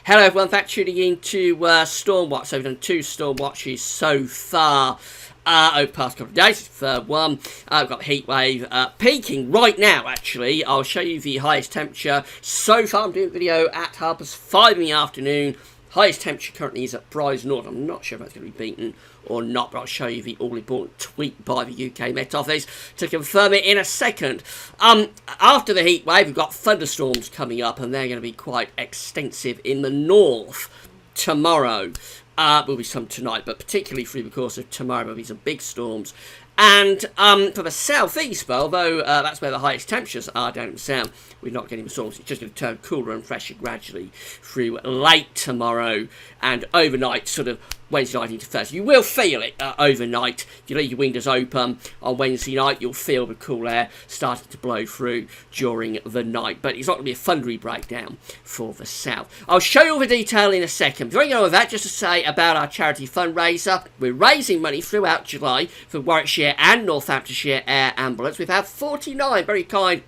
Hello everyone, thanks for tuning in to Stormwatch. So we've done 2 Stormwatches so far over the past couple of days. It's the third one. We've got the heat wave peaking right now, actually. I'll show you the highest temperature. So far I'm doing a video at 5:30 in the afternoon. Highest temperature currently is at Bryce Norton. I'm not sure if that's going to be beaten or not, but I'll show you the all-important tweet by the UK Met Office to confirm it in a second. After the heat wave, we've got thunderstorms coming up, and they're going to be quite extensive in the north tomorrow. Will be some tonight, but particularly through the course of tomorrow, there'll be some big storms. And for the southeast, although that's where the highest temperatures are down in the south, we're not getting the storms. It's just going to turn cooler and fresher gradually through late tomorrow and overnight, sort of Wednesday night into Thursday. You will feel it overnight. If you leave your windows open on Wednesday night, you'll feel the cool air starting to blow through during the night. But it's not going to be a thundery breakdown for the south. I'll show you all the detail in a second. Before I go with that, just to say about our charity fundraiser, we're raising money throughout July for Warwickshire and Northamptonshire Air Ambulance. We've had 49 very kind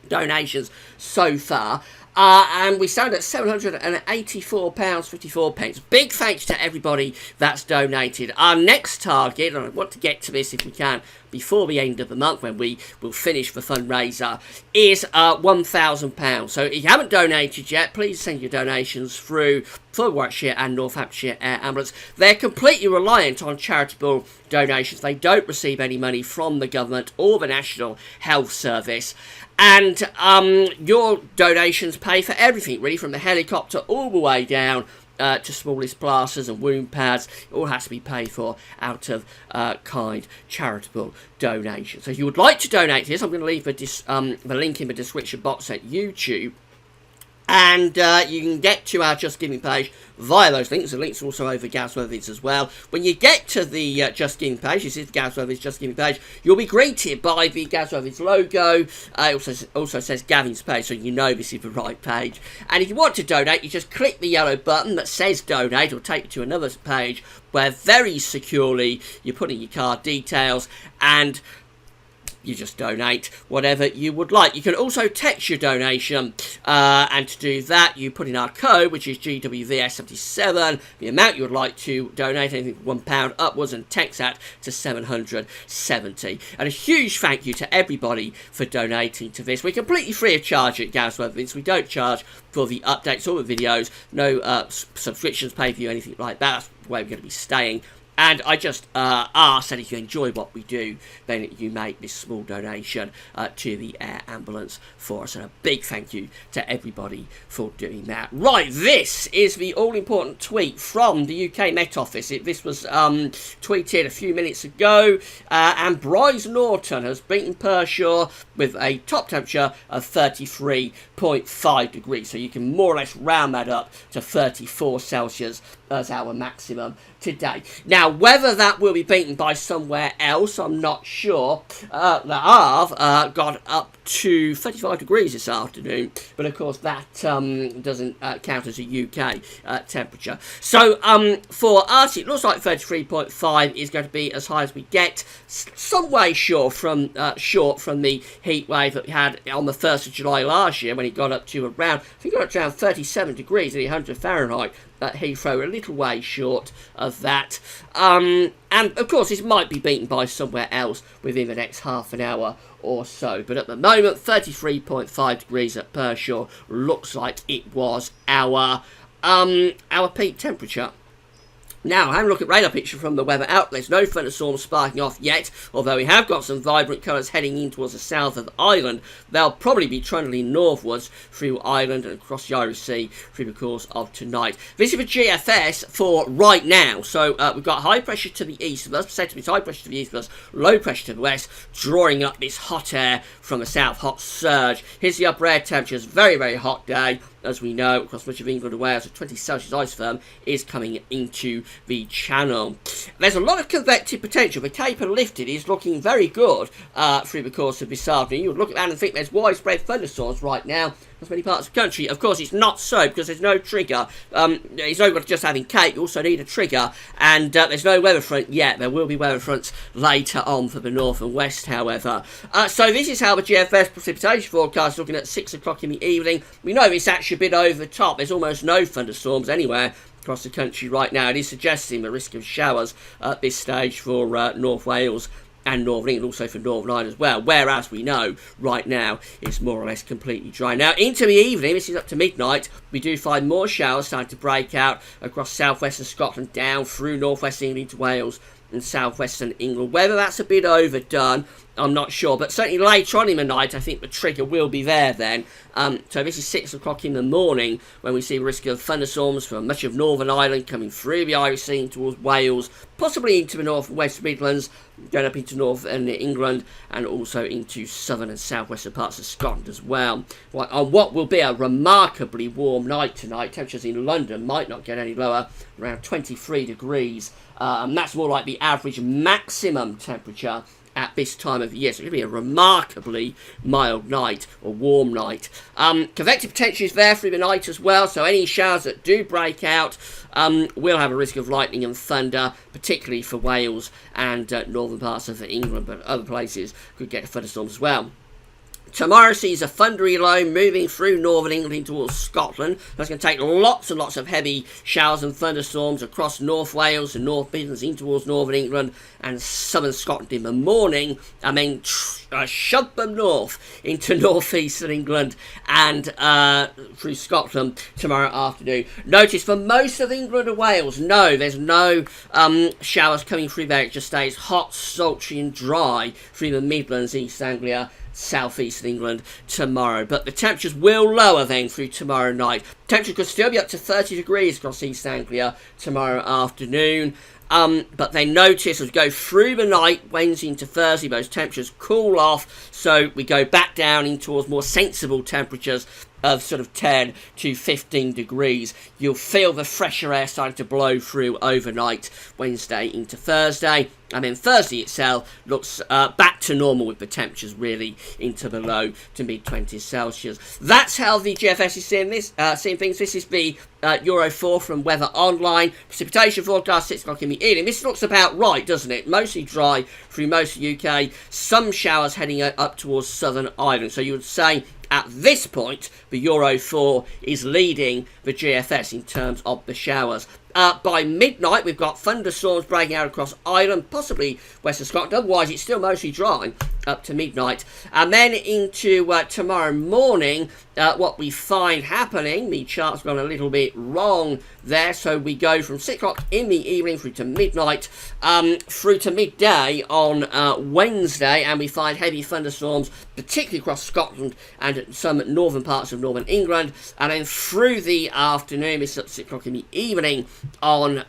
donations so far. And we stand at £784.54. Big thanks to everybody that's donated. Our next target, and I want to get to this if we can before the end of the month when we will finish the fundraiser, is £1,000. So if you haven't donated yet, please send your donations through for Warwickshire and Northamptonshire Air Ambulance. They're completely reliant on charitable donations. They don't receive any money from the government or the National Health Service. And your donations pay for everything, really, from the helicopter all the way down to smallest plasters and wound pads. It all has to be paid for out of kind charitable donations. So if you would like to donate to this, I'm going to leave the link in the description box at YouTube. And you can get to our Just Giving page via those links. The links are also over Gasworthy's as well. When you get to the Just Giving page, this is the Gasworthy's Just Giving page, you'll be greeted by the Gasworthy's logo. It also says Gavin's page, so you know this is the right page. And if you want to donate, you just click the yellow button that says donate. It'll take you to another page where very securely you put in your card details and you just donate whatever you would like. You can also text your donation, and to do that, you put in our code, which is GWVS77, the amount you would like to donate, anything from £1 upwards, and text that to 770. And a huge thank you to everybody for donating to this. We're completely free of charge at Gasworthy's. We don't charge for the updates or the videos, no subscriptions, pay-per-view, anything like that. That's where we're going to be staying. And I just ask that if you enjoy what we do, then you make this small donation to the air ambulance for us. And a big thank you to everybody for doing that. Right, this is the all-important tweet from the UK Met Office. This was tweeted a few minutes ago. And Bryce Norton has beaten Pershore with a top temperature of 33.5 degrees. So you can more or less round that up to 34 Celsius as our maximum today. Now, whether that will be beaten by somewhere else, I'm not sure. The Arve got up to 35 degrees this afternoon, but of course that doesn't count as a UK temperature. So for us, it looks like 33.5 is going to be as high as we get. Some way short from the heat wave that we had on the 1st of July last year, when it got up to around, I think it got up to around 37 degrees at 100 Fahrenheit. At Heathrow, a little way short of that. And of course, this might be beaten by somewhere else within the next half an hour or so. But at the moment, 33.5 degrees at Pershore looks like it was our peak temperature. Now, having a look at radar picture from the weather outlets, no thunderstorms sparking off yet, although we have got some vibrant colours heading in towards the south of the island. They'll probably be trundling northwards through Ireland and across the Irish Sea through the course of tonight. This is the GFS for right now. So we've got high pressure to the east of us, said to be high pressure to the east of us, low pressure to the west, drawing up this hot air from the south, hot surge. Here's the upper air temperatures, very, very hot day. As we know, across much of England and Wales, a 20 Celsius ice firm is coming into the channel. There's a lot of convective potential. The Cape and lifted is looking very good through the course of this afternoon. You would look at that and think there's widespread thunderstorms right now. across many parts of the country. Of course, it's not so because there's no trigger. It's no good just having Kate. You also need a trigger, and there's no weather front yet. There will be weather fronts later on for the north and west, however. So this is how the GFS precipitation forecast is looking at 6 o'clock in the evening. We know it's actually a bit over the top. There's almost no thunderstorms anywhere across the country right now. It is suggesting the risk of showers at this stage for North Wales and Northern England, also for Northern Ireland as well, whereas we know right now it's more or less completely dry. Now, into the evening, this is up to midnight, we do find more showers starting to break out across southwestern Scotland, down through northwest England into Wales and southwestern England. Whether that's a bit overdone, I'm not sure, but certainly later on in the night, I think the trigger will be there then. So this is 6 o'clock in the morning when we see the risk of thunderstorms for much of Northern Ireland coming through the Irish Sea towards Wales, possibly into the North and West Midlands, going up into North and England, and also into southern and southwestern parts of Scotland as well. Right, on what will be a remarkably warm night tonight, temperatures in London might not get any lower, around 23 degrees, and that's more like the average maximum temperature at this time of year. So it's going to be a remarkably mild night, or warm night. Convective potential is there through the night as well, so any showers that do break out will have a risk of lightning and thunder, particularly for Wales and northern parts of England, but other places could get thunderstorms as well. Tomorrow sees a thundery low moving through northern England towards Scotland. That's going to take lots and lots of heavy showers and thunderstorms across North Wales and North Midlands in towards northern England and southern Scotland in the morning, and then shove them north into northeastern England and through Scotland tomorrow afternoon. Notice for most of England and Wales, no, there's no showers coming through there. It just stays hot, sultry and dry through the Midlands, East Anglia, southeastern England tomorrow, but the temperatures will lower then through tomorrow night. Temperature could still be up to 30 degrees across East Anglia tomorrow afternoon, but then notice as we go through the night, Wednesday into Thursday, those temperatures cool off, so we go back down in towards more sensible temperatures of sort of 10 to 15 degrees. You'll feel the fresher air starting to blow through overnight, Wednesday into Thursday. And then Thursday itself looks back to normal with the temperatures really into the low to mid-20s Celsius. That's how the GFS is seeing things. This is the Euro 4 from Weather Online. Precipitation forecast 6 o'clock in the evening. This looks about right, doesn't it? Mostly dry through most of the UK. Some showers heading up towards southern Ireland. So you would say at this point, the Euro 4 is leading the GFS in terms of the showers. By midnight, we've got thunderstorms breaking out across Ireland, possibly western Scotland. Otherwise, it's still mostly dry up to midnight. And then into tomorrow morning, what we find happening, the chart's gone a little bit wrong there, so we go from 6 o'clock in the evening through to midnight, through to midday on Wednesday, and we find heavy thunderstorms, particularly across Scotland and some northern parts of northern England, and then through the afternoon, it's up to 6 o'clock in the evening on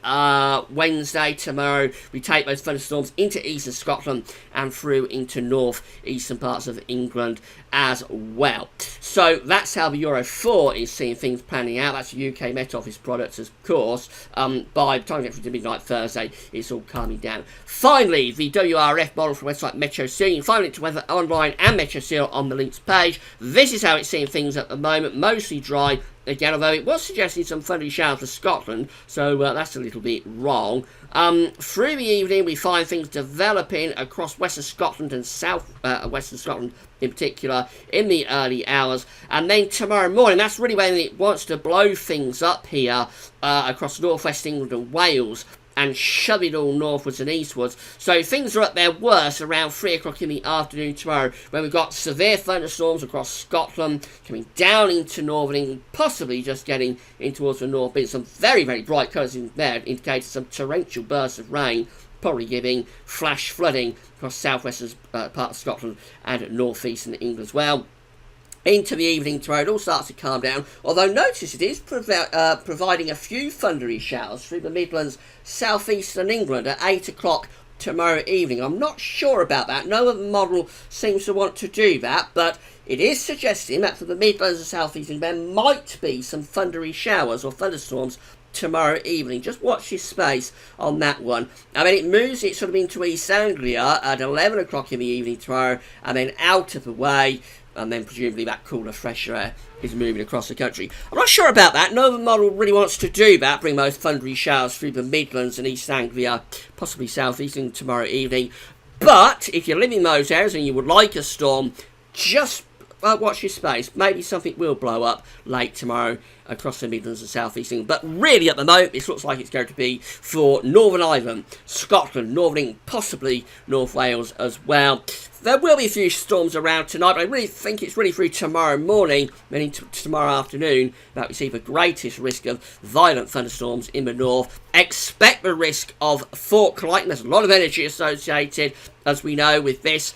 Wednesday. Tomorrow, we take those thunderstorms into eastern Scotland and through into north-eastern parts of England as well. So that's how the Euro 4 is seeing things planning out. That's UK Met Office products, of course. By the time we get through to midnight Thursday, it's all calming down. Finally, the WRF model from website Meteo Seal. You can find it to Weather Online and Meteo Seal on the links page. This is how it's seeing things at the moment. Mostly dry. Again, although it was suggesting some thundery showers for Scotland, so that's a little bit wrong. Through the evening, we find things developing across western Scotland and south western Scotland in particular in the early hours. And then tomorrow morning, that's really when it wants to blow things up here across northwest England and Wales, and shove it all northwards and eastwards. So things are at their worst around 3 o'clock in the afternoon tomorrow, when we've got severe thunderstorms across Scotland, coming down into northern England, possibly just getting in towards the north. But some very, very bright colours in there, indicating some torrential bursts of rain, probably giving flash flooding across southwestern part of Scotland and northeastern England as well. Into the evening tomorrow, it all starts to calm down, although notice it is providing a few thundery showers through the Midlands, southeastern England at 8 o'clock tomorrow evening. I'm not sure about that. No other model seems to want to do that, but it is suggesting that for the Midlands and southeastern there might be some thundery showers or thunderstorms tomorrow evening. Just watch your space on that one. I mean, it moves it sort of into East Anglia at 11 o'clock in the evening tomorrow, and then out of the way and then presumably that cooler, fresher air is moving across the country. I'm not sure about that. Northern Model really wants to do that, bring those thundery showers through the Midlands and East Anglia, possibly South Eastern tomorrow evening. But if you're living in those areas and you would like a storm, just watch your space. Maybe something will blow up late tomorrow across the Midlands and South East England. But really, at the moment, this looks like it's going to be for Northern Ireland, Scotland, Northern England, possibly North Wales as well. There will be a few storms around tonight, but I really think it's really through tomorrow morning, meaning tomorrow afternoon, that we see the greatest risk of violent thunderstorms in the north. Expect the risk of fork lightning. There's a lot of energy associated, as we know, with this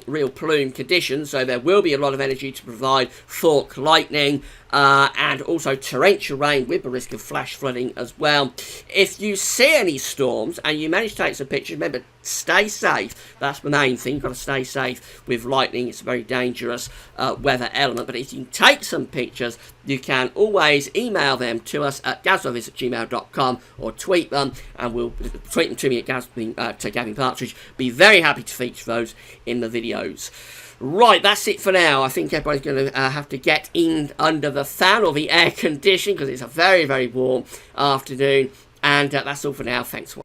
real plume condition, so there will be a lot of energy to provide fork lightning. And also torrential rain with the risk of flash flooding as well. If you see any storms and you manage to take some pictures, remember, stay safe. That's the main thing. You've got to stay safe with lightning. It's a very dangerous weather element. But if you can take some pictures, you can always email them to us at gaznovice@gmail.com or tweet them, and we'll tweet them to me at to Gavin Partridge. Be very happy to feature those in the videos. Right, that's it for now. I think everybody's going to have to get in under the fan or the air conditioning because it's a very, very warm afternoon. And that's all for now. Thanks for watching.